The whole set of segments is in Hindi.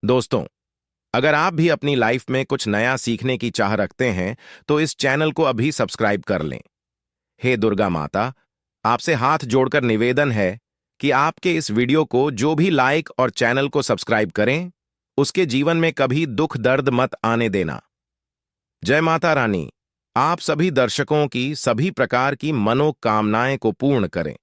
दोस्तों, अगर आप भी अपनी लाइफ में कुछ नया सीखने की चाह रखते हैं तो इस चैनल को अभी सब्सक्राइब कर लें। हे दुर्गा माता, आपसे हाथ जोड़कर निवेदन है कि आपके इस वीडियो को जो भी लाइक और चैनल को सब्सक्राइब करें, उसके जीवन में कभी दुख दर्द मत आने देना। जय माता रानी, आप सभी दर्शकों की सभी प्रकार की मनोकामनाएं को पूर्ण करें।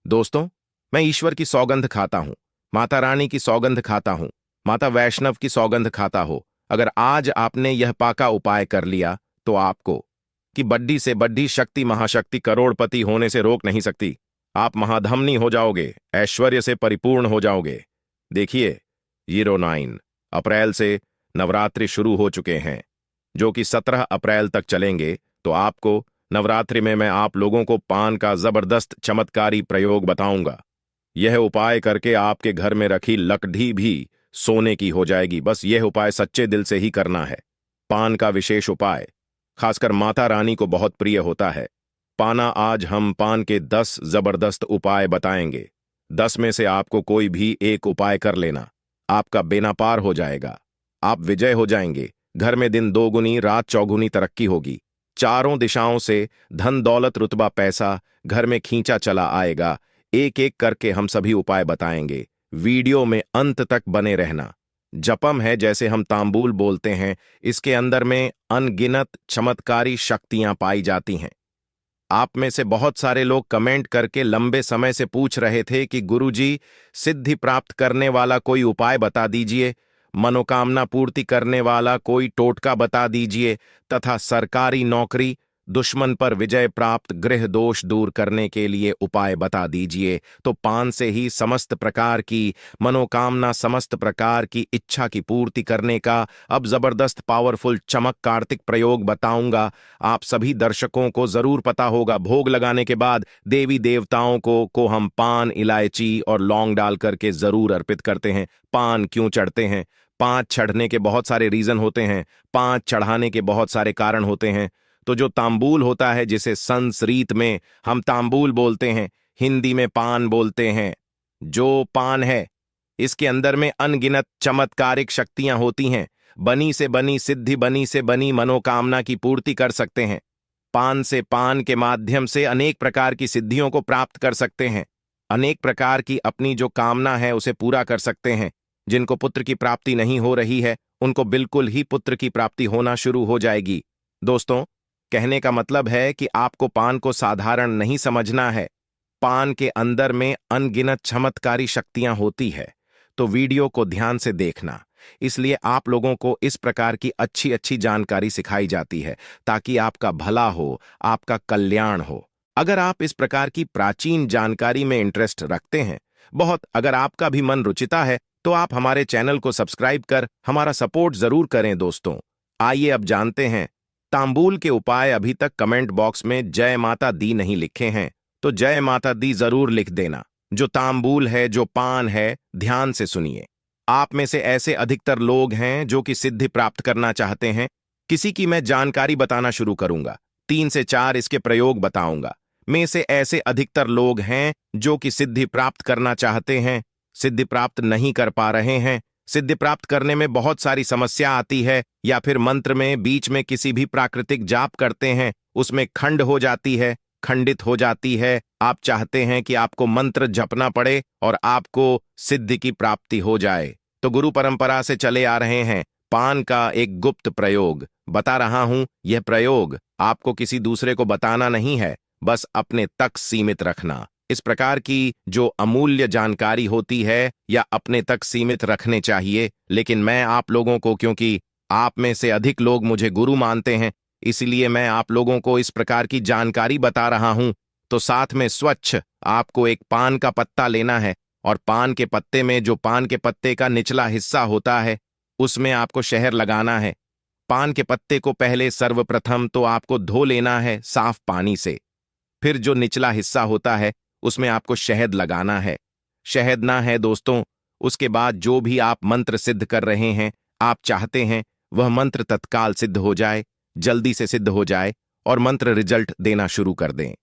दोस्तों, मैं ईश्वर की सौगंध खाता हूं, माता रानी की सौगंध खाता हूं, माता वैष्णव की सौगंध खाता हो। अगर आज आपने यह पाका उपाय कर लिया तो आपको कि बड्डी से बड्डी शक्ति महाशक्ति करोड़पति होने से रोक नहीं सकती। आप महाधमनी हो जाओगे, ऐश्वर्य से परिपूर्ण हो जाओगे। देखिए, 09 अप्रैल से नवरात्रि शुरू हो चुके हैं, जो कि 17 अप्रैल तक चलेंगे। तो आपको नवरात्रि में मैं आप लोगों को पान का जबरदस्त चमत्कारी प्रयोग बताऊंगा। यह उपाय करके आपके घर में रखी लकड़ी भी सोने की हो जाएगी। बस यह उपाय सच्चे दिल से ही करना है। पान का विशेष उपाय खासकर माता रानी को बहुत प्रिय होता है। पाना आज हम पान के 10 जबरदस्त उपाय बताएंगे। 10 में से आपको कोई भी एक उपाय कर लेना, आपका बेना पार हो जाएगा। आप विजय हो जाएंगे। घर में दिन दोगुनी रात चौगुनी तरक्की होगी। चारों दिशाओं से धन दौलत रुतबा पैसा घर में खींचा चला आएगा। एक एक करके हम सभी उपाय बताएंगे। वीडियो में अंत तक बने रहना। जपम है, जैसे हम तांबूल बोलते हैं, इसके अंदर में अनगिनत चमत्कारी शक्तियां पाई जाती हैं। आप में से बहुत सारे लोग कमेंट करके लंबे समय से पूछ रहे थे कि गुरुजी, सिद्धि प्राप्त करने वाला कोई उपाय बता दीजिए, मनोकामना पूर्ति करने वाला कोई टोटका बता दीजिए, तथा सरकारी नौकरी, दुश्मन पर विजय प्राप्त, गृह दोष दूर करने के लिए उपाय बता दीजिए। तो पान से ही समस्त प्रकार की मनोकामना, समस्त प्रकार की इच्छा की पूर्ति करने का अब जबरदस्त पावरफुल चमक कार्तिक प्रयोग बताऊंगा। आप सभी दर्शकों को जरूर पता होगा, भोग लगाने के बाद देवी देवताओं को हम पान, इलायची और लौंग डाल करके जरूर अर्पित करते हैं। पान क्यों चढ़ते हैं? 5 चढ़ने के बहुत सारे रीजन होते हैं, 5 चढ़ाने के बहुत सारे कारण होते हैं। तो जो तांबूल होता है, जिसे संस्कृत में हम तांबूल बोलते हैं, हिंदी में पान बोलते हैं, जो पान है इसके अंदर में अनगिनत चमत्कारिक शक्तियां होती हैं। बनी से बनी सिद्धि, बनी से बनी मनोकामना की पूर्ति कर सकते हैं। पान से, पान के माध्यम से अनेक प्रकार की सिद्धियों को प्राप्त कर सकते हैं। अनेक प्रकार की अपनी जो कामना है उसे पूरा कर सकते हैं। जिनको पुत्र की प्राप्ति नहीं हो रही है, उनको बिल्कुल ही पुत्र की प्राप्ति होना शुरू हो जाएगी। दोस्तों, कहने का मतलब है कि आपको पान को साधारण नहीं समझना है। पान के अंदर में अनगिनत चमत्कारी शक्तियां होती है। तो वीडियो को ध्यान से देखना। इसलिए आप लोगों को इस प्रकार की अच्छी अच्छी जानकारी सिखाई जाती है, ताकि आपका भला हो, आपका कल्याण हो। अगर आप इस प्रकार की प्राचीन जानकारी में इंटरेस्ट रखते हैं बहुत, अगर आपका भी मन रुचिता है, तो आप हमारे चैनल को सब्सक्राइब कर हमारा सपोर्ट जरूर करें। दोस्तों, आइए अब जानते हैं तांबूल के उपाय। अभी तक कमेंट बॉक्स में जय माता दी नहीं लिखे हैं, तो जय माता दी जरूर लिख देना। जो तांबूल है, जो पान है, ध्यान से सुनिए। आप में से ऐसे अधिकतर लोग हैं जो कि सिद्धि प्राप्त करना चाहते हैं। किसी की मैं जानकारी बताना शुरू करूंगा, 3 से 4 इसके प्रयोग बताऊंगा। में से ऐसे अधिकतर लोग हैं जो कि सिद्धि प्राप्त करना चाहते हैं, सिद्धि प्राप्त नहीं कर पा रहे हैं। सिद्धि प्राप्त करने में बहुत सारी समस्या आती है, या फिर मंत्र में बीच में किसी भी प्राकृतिक जाप करते हैं, उसमें खंड हो जाती है, खंडित हो जाती है। आप चाहते हैं कि आपको मंत्र जपना पड़े और आपको सिद्धि की प्राप्ति हो जाए। तो गुरु परंपरा से चले आ रहे हैं पान का एक गुप्त प्रयोग बता रहा हूं। यह प्रयोग आपको किसी दूसरे को बताना नहीं है, बस अपने तक सीमित रखना। इस प्रकार की जो अमूल्य जानकारी होती है, या अपने तक सीमित रखने चाहिए। लेकिन मैं आप लोगों को, क्योंकि आप में से अधिक लोग मुझे गुरु मानते हैं, इसलिए मैं आप लोगों को इस प्रकार की जानकारी बता रहा हूं। तो साथ में स्वच्छ आपको एक पान का पत्ता लेना है, और पान के पत्ते में, जो पान के पत्ते का निचला हिस्सा होता है, उसमें आपको शहद लगाना है। पान के पत्ते को पहले सर्वप्रथम तो आपको धो लेना है साफ पानी से। फिर जो निचला हिस्सा होता है उसमें आपको शहद लगाना है। शहद ना है दोस्तों, उसके बाद जो भी आप मंत्र सिद्ध कर रहे हैं, आप चाहते हैं वह मंत्र तत्काल सिद्ध हो जाए, जल्दी से सिद्ध हो जाए, और मंत्र रिजल्ट देना शुरू कर दें।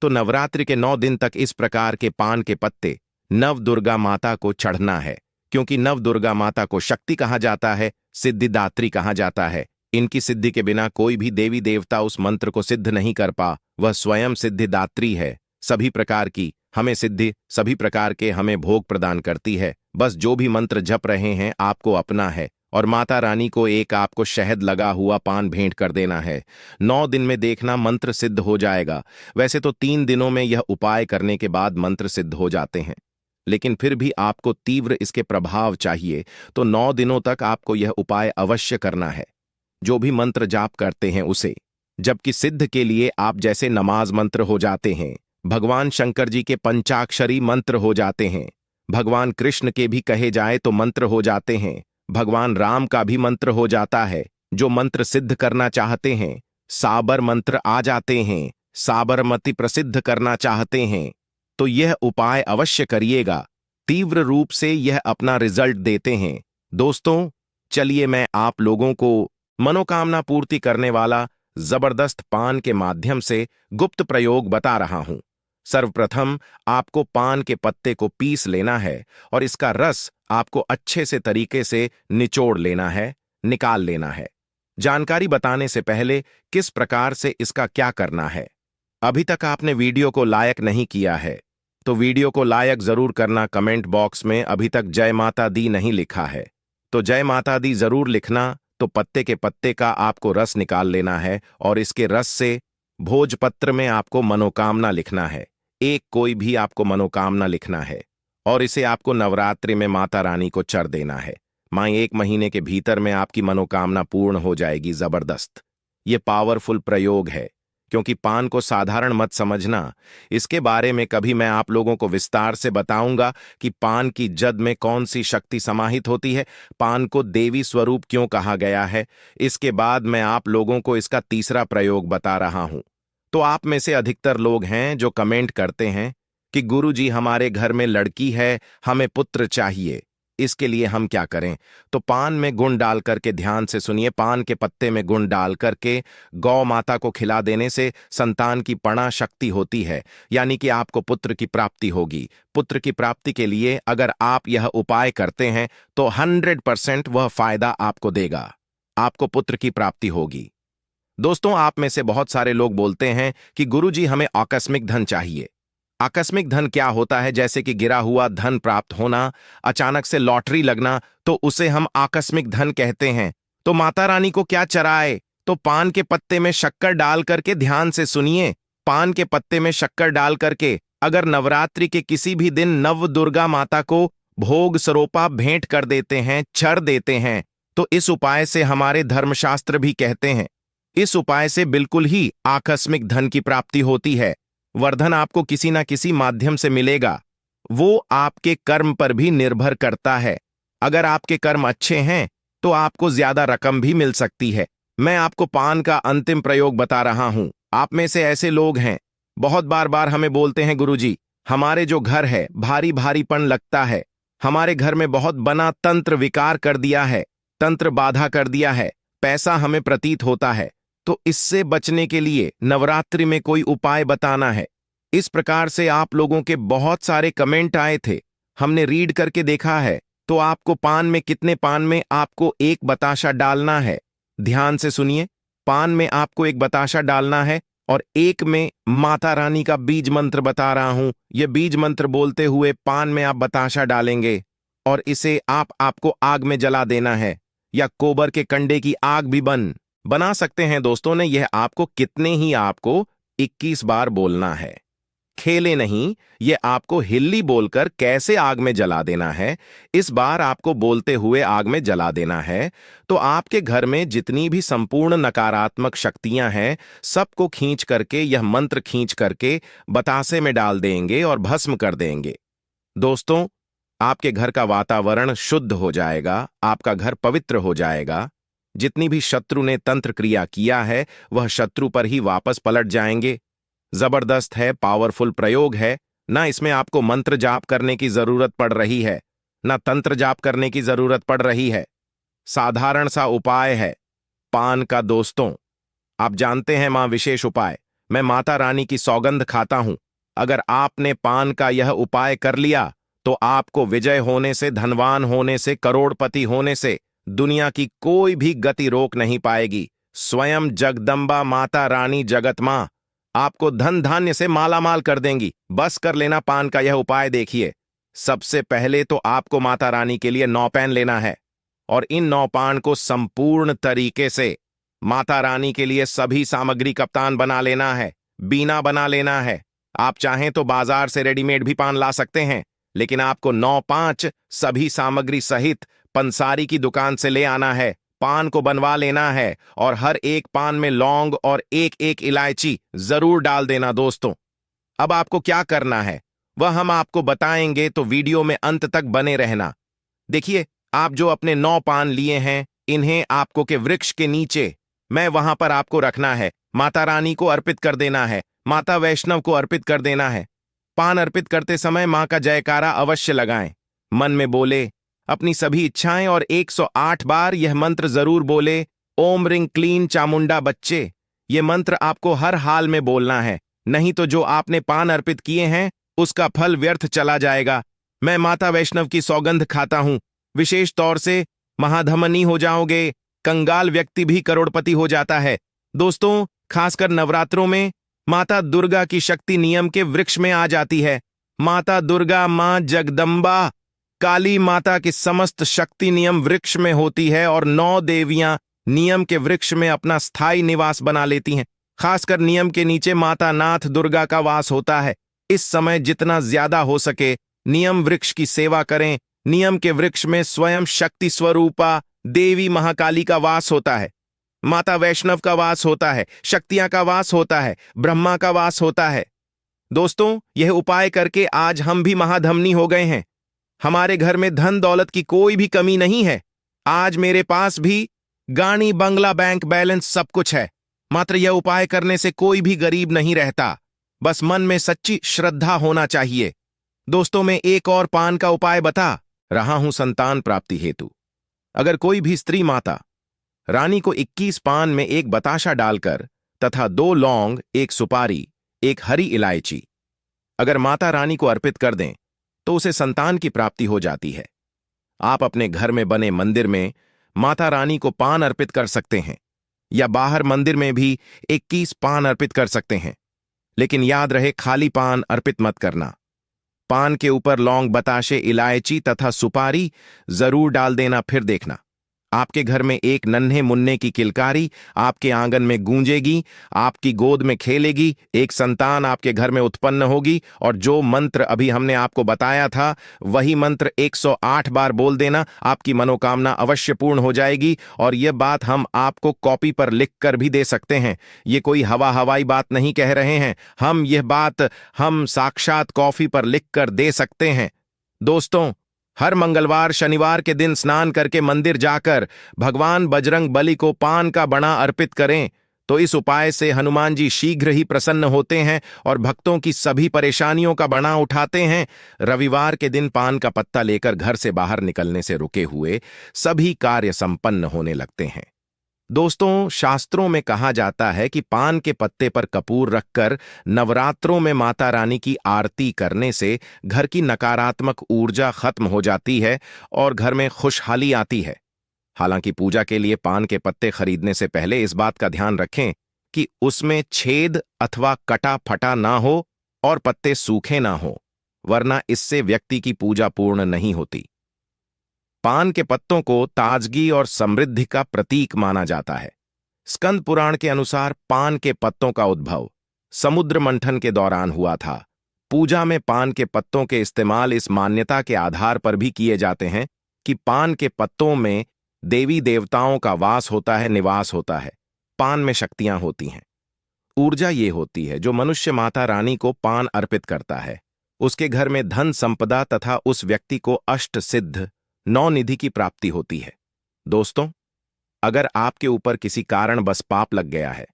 तो नवरात्रि के 9 दिन तक इस प्रकार के पान के पत्ते नव दुर्गा माता को चढ़ना है, क्योंकि नव दुर्गा माता को शक्ति कहा जाता है, सिद्धिदात्री कहा जाता है। इनकी सिद्धि के बिना कोई भी देवी देवता उस मंत्र को सिद्ध नहीं कर पा। वह स्वयं सिद्धिदात्री है, सभी प्रकार की हमें सिद्धि, सभी प्रकार के हमें भोग प्रदान करती है। बस जो भी मंत्र जप रहे हैं आपको अपना है और माता रानी को एक आपको शहद लगा हुआ पान भेंट कर देना है। 9 दिन में देखना मंत्र सिद्ध हो जाएगा। वैसे तो 3 दिनों में यह उपाय करने के बाद मंत्र सिद्ध हो जाते हैं, लेकिन फिर भी आपको तीव्र इसके प्रभाव चाहिए तो 9 दिनों तक आपको यह उपाय अवश्य करना है। जो भी मंत्र जाप करते हैं उसे, जबकि सिद्ध के लिए आप जैसे नमाज मंत्र हो जाते हैं, भगवान शंकर जी के पंचाक्षरी मंत्र हो जाते हैं, भगवान कृष्ण के भी कहे जाए तो मंत्र हो जाते हैं, भगवान राम का भी मंत्र हो जाता है। जो मंत्र सिद्ध करना चाहते हैं, साबर मंत्र आ जाते हैं, साबरमती प्रसिद्ध करना चाहते हैं तो यह उपाय अवश्य करिएगा। तीव्र रूप से यह अपना रिजल्ट देते हैं। दोस्तों, चलिए मैं आप लोगों को मनोकामना पूर्ति करने वाला जबरदस्त पान के माध्यम से गुप्त प्रयोग बता रहा हूं। सर्वप्रथम आपको पान के पत्ते को पीस लेना है और इसका रस आपको अच्छे से तरीके से निचोड़ लेना है, निकाल लेना है। जानकारी बताने से पहले किस प्रकार से इसका क्या करना है, अभी तक आपने वीडियो को लाइक नहीं किया है तो वीडियो को लाइक जरूर करना। कमेंट बॉक्स में अभी तक जय माता दी नहीं लिखा है तो जय माता दी जरूर लिखना। तो पत्ते के पत्ते का आपको रस निकाल लेना है और इसके रस से भोजपत्र में आपको मनोकामना लिखना है। एक कोई भी आपको मनोकामना लिखना है और इसे आपको नवरात्रि में माता रानी को चढ़ देना है। मां 1 महीने के भीतर में आपकी मनोकामना पूर्ण हो जाएगी। जबरदस्त ये पावरफुल प्रयोग है, क्योंकि पान को साधारण मत समझना। इसके बारे में कभी मैं आप लोगों को विस्तार से बताऊंगा कि पान की जद में कौन सी शक्ति समाहित होती है, पान को देवी स्वरूप क्यों कहा गया है। इसके बाद मैं आप लोगों को इसका तीसरा प्रयोग बता रहा हूं। तो आप में से अधिकतर लोग हैं जो कमेंट करते हैं कि गुरुजी हमारे घर में लड़की है, हमें पुत्र चाहिए, इसके लिए हम क्या करें। तो पान में गुण डाल करके, ध्यान से सुनिए, पान के पत्ते में गुण डाल करके गौ माता को खिला देने से संतान की पणा शक्ति होती है, यानी कि आपको पुत्र की प्राप्ति होगी। पुत्र की प्राप्ति के लिए अगर आप यह उपाय करते हैं तो 100% वह फायदा आपको देगा, आपको पुत्र की प्राप्ति होगी। दोस्तों, आप में से बहुत सारे लोग बोलते हैं कि गुरुजी हमें आकस्मिक धन चाहिए। आकस्मिक धन क्या होता है? जैसे कि गिरा हुआ धन प्राप्त होना, अचानक से लॉटरी लगना, तो उसे हम आकस्मिक धन कहते हैं। तो माता रानी को क्या चढ़ाए? तो पान के पत्ते में शक्कर डाल करके, ध्यान से सुनिए, पान के पत्ते में शक्कर डाल करके अगर नवरात्रि के किसी भी दिन नव दुर्गा माता को भोग सरोपा भेंट कर देते हैं, चढ़ देते हैं, तो इस उपाय से हमारे धर्मशास्त्र भी कहते हैं, इस उपाय से बिल्कुल ही आकस्मिक धन की प्राप्ति होती है। वर्धन आपको किसी ना किसी माध्यम से मिलेगा। वो आपके कर्म पर भी निर्भर करता है। अगर आपके कर्म अच्छे हैं तो आपको ज्यादा रकम भी मिल सकती है। मैं आपको पान का अंतिम प्रयोग बता रहा हूं। आप में से ऐसे लोग हैं, बहुत बार बार हमें बोलते हैं, गुरुजी हमारे जो घर है भारी भारीपन लगता है, हमारे घर में बहुत बना तंत्र विकार कर दिया है, तंत्र बाधा कर दिया है, पैसा हमें प्रतीत होता है, तो इससे बचने के लिए नवरात्रि में कोई उपाय बताना है। इस प्रकार से आप लोगों के बहुत सारे कमेंट आए थे, हमने रीड करके देखा है। तो आपको पान में, कितने पान में आपको 1 बताशा डालना है। ध्यान से सुनिए, पान में आपको 1 बताशा डालना है और 1 में माता रानी का बीज मंत्र बता रहा हूं। यह बीज मंत्र बोलते हुए पान में आप बताशा डालेंगे और इसे आपको आग में जला देना है, या गोबर के कंडे की आग भी बना सकते हैं। दोस्तों ने यह आपको कितने ही आपको 21 बार बोलना है, खेले नहीं, यह आपको हिल्ली बोलकर कैसे आग में जला देना है। इस बार आपको बोलते हुए आग में जला देना है। तो आपके घर में जितनी भी संपूर्ण नकारात्मक शक्तियां हैं, सबको खींच करके, यह मंत्र खींच करके बतासे में डाल देंगे और भस्म कर देंगे। दोस्तों, आपके घर का वातावरण शुद्ध हो जाएगा, आपका घर पवित्र हो जाएगा। जितनी भी शत्रु ने तंत्र क्रिया किया है वह शत्रु पर ही वापस पलट जाएंगे। जबरदस्त है, पावरफुल प्रयोग है। ना इसमें आपको मंत्र जाप करने की जरूरत पड़ रही है, ना तंत्र जाप करने की जरूरत पड़ रही है। साधारण सा उपाय है पान का। दोस्तों, आप जानते हैं मां विशेष उपाय, मैं माता रानी की सौगंध खाता हूं, अगर आपने पान का यह उपाय कर लिया तो आपको विजय होने से, धनवान होने से, करोड़पति होने से दुनिया की कोई भी गति रोक नहीं पाएगी। स्वयं जगदम्बा माता रानी जगत मां आपको धन धान्य से मालामाल कर देंगी। बस कर लेना पान का यह उपाय देखिए। सबसे पहले तो आपको माता रानी के लिए 9 पैन लेना है और इन 9 पान को संपूर्ण तरीके से माता रानी के लिए सभी सामग्री कप्तान बना लेना है, बीना बना लेना है। आप चाहें तो बाजार से रेडीमेड भी पान ला सकते हैं, लेकिन आपको 9-5 सभी सामग्री सहित पंसारी की दुकान से ले आना है। पान को बनवा लेना है और हर एक पान में लौंग और एक-एक इलायची जरूर डाल देना दोस्तों। अब आपको क्या करना है वह हम आपको बताएंगे, तो वीडियो में अंत तक बने रहना। देखिए, आप जो अपने 9 पान लिए हैं, इन्हें आपको के वृक्ष के नीचे मैं वहां पर आपको रखना है। माता रानी को अर्पित कर देना है, माता वैष्णव को अर्पित कर देना है। पान अर्पित करते समय मां का जयकारा अवश्य लगाएं। मन में बोले अपनी सभी इच्छाएं और 108 बार यह मंत्र जरूर बोले, ओम रिंग क्लीन चामुंडा बच्चे। यह मंत्र आपको हर हाल में बोलना है, नहीं तो जो आपने पान अर्पित किए हैं उसका फल व्यर्थ चला जाएगा। मैं माता वैष्णव की सौगंध खाता हूं, विशेष तौर से महाधमनी हो जाओगे, कंगाल व्यक्ति भी करोड़पति हो जाता है। दोस्तों, खासकर नवरात्रों में माता दुर्गा की शक्ति नियम के वृक्ष में आ जाती है। माता दुर्गा, मां जगदम्बा, काली माता की समस्त शक्ति नियम वृक्ष में होती है और 9 देवियां नियम के वृक्ष में अपना स्थायी निवास बना लेती हैं। खासकर नियम के नीचे माता नाथ दुर्गा का वास होता है। इस समय जितना ज्यादा हो सके नियम वृक्ष की सेवा करें। नियम के वृक्ष में स्वयं शक्ति स्वरूपा देवी महाकाली का वास होता है, माता वैष्णव का वास होता है, शक्तियां का वास होता है, ब्रह्मा का वास होता है। दोस्तों, यह उपाय करके आज हम भी महाधमनी हो गए हैं। हमारे घर में धन दौलत की कोई भी कमी नहीं है। आज मेरे पास भी गाड़ी, बंगला, बैंक बैलेंस सब कुछ है। मात्र यह उपाय करने से कोई भी गरीब नहीं रहता, बस मन में सच्ची श्रद्धा होना चाहिए। दोस्तों, मैं एक और पान का उपाय बता रहा हूं संतान प्राप्ति हेतु। अगर कोई भी स्त्री माता रानी को 21 पान में एक बताशा डालकर तथा 2 लौंग, 1 सुपारी, 1 हरी इलायची अगर माता रानी को अर्पित कर दें तो उसे संतान की प्राप्ति हो जाती है। आप अपने घर में बने मंदिर में माता रानी को पान अर्पित कर सकते हैं या बाहर मंदिर में भी 21 पान अर्पित कर सकते हैं, लेकिन याद रहे खाली पान अर्पित मत करना। पान के ऊपर लौंग, बताशे, इलायची तथा सुपारी जरूर डाल देना। फिर देखना आपके घर में एक नन्हे मुन्ने की किलकारी आपके आंगन में गूंजेगी, आपकी गोद में खेलेगी, एक संतान आपके घर में उत्पन्न होगी और जो मंत्र अभी हमने आपको बताया था वही मंत्र 108 बार बोल देना। आपकी मनोकामना अवश्य पूर्ण हो जाएगी। और यह बात हम आपको कॉपी पर लिख कर भी दे सकते हैं। ये कोई हवाई बात नहीं कह रहे हैं यह बात हम साक्षात कॉपी पर लिख कर दे सकते हैं। दोस्तों, हर मंगलवार, शनिवार के दिन स्नान करके मंदिर जाकर भगवान बजरंग बली को पान का बना अर्पित करें, तो इस उपाय से हनुमान जी शीघ्र ही प्रसन्न होते हैं और भक्तों की सभी परेशानियों का बना उठाते हैं। रविवार के दिन पान का पत्ता लेकर घर से बाहर निकलने से रुके हुए सभी कार्य संपन्न होने लगते हैं। दोस्तों, शास्त्रों में कहा जाता है कि पान के पत्ते पर कपूर रखकर नवरात्रों में माता रानी की आरती करने से घर की नकारात्मक ऊर्जा खत्म हो जाती है और घर में खुशहाली आती है। हालांकि पूजा के लिए पान के पत्ते खरीदने से पहले इस बात का ध्यान रखें कि उसमें छेद अथवा कटा फटा ना हो और पत्ते सूखे ना हो, वरना इससे व्यक्ति की पूजा पूर्ण नहीं होती। पान के पत्तों को ताजगी और समृद्धि का प्रतीक माना जाता है। स्कंद पुराण के अनुसार पान के पत्तों का उद्भव समुद्र मंथन के दौरान हुआ था। पूजा में पान के पत्तों के इस्तेमाल इस मान्यता के आधार पर भी किए जाते हैं कि पान के पत्तों में देवी देवताओं का वास होता है, निवास होता है। पान में शक्तियां होती हैं, ऊर्जा ये होती है जो मनुष्य माता रानी को पान अर्पित करता है, उसके घर में धन संपदा तथा उस व्यक्ति को अष्ट सिद्ध 9 निधि की प्राप्ति होती है। दोस्तों, अगर आपके ऊपर किसी कारण बस पाप लग गया है,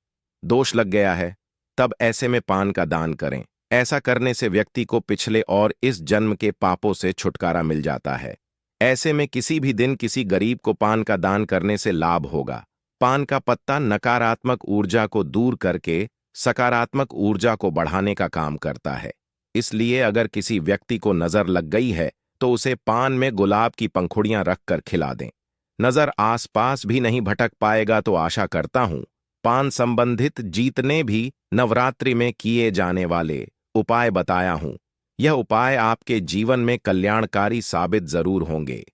दोष लग गया है, तब ऐसे में पान का दान करें। ऐसा करने से व्यक्ति को पिछले और इस जन्म के पापों से छुटकारा मिल जाता है। ऐसे में किसी भी दिन किसी गरीब को पान का दान करने से लाभ होगा। पान का पत्ता नकारात्मक ऊर्जा को दूर करके सकारात्मक ऊर्जा को बढ़ाने का काम करता है। इसलिए अगर किसी व्यक्ति को नजर लग गई है तो उसे पान में गुलाब की पंखुड़ियां रखकर खिला दें। नजर आसपास भी नहीं भटक पाएगा तो आशा करता हूं पान संबंधित जितने भी नवरात्रि में किए जाने वाले उपाय बताया हूं, यह उपाय आपके जीवन में कल्याणकारी साबित जरूर होंगे।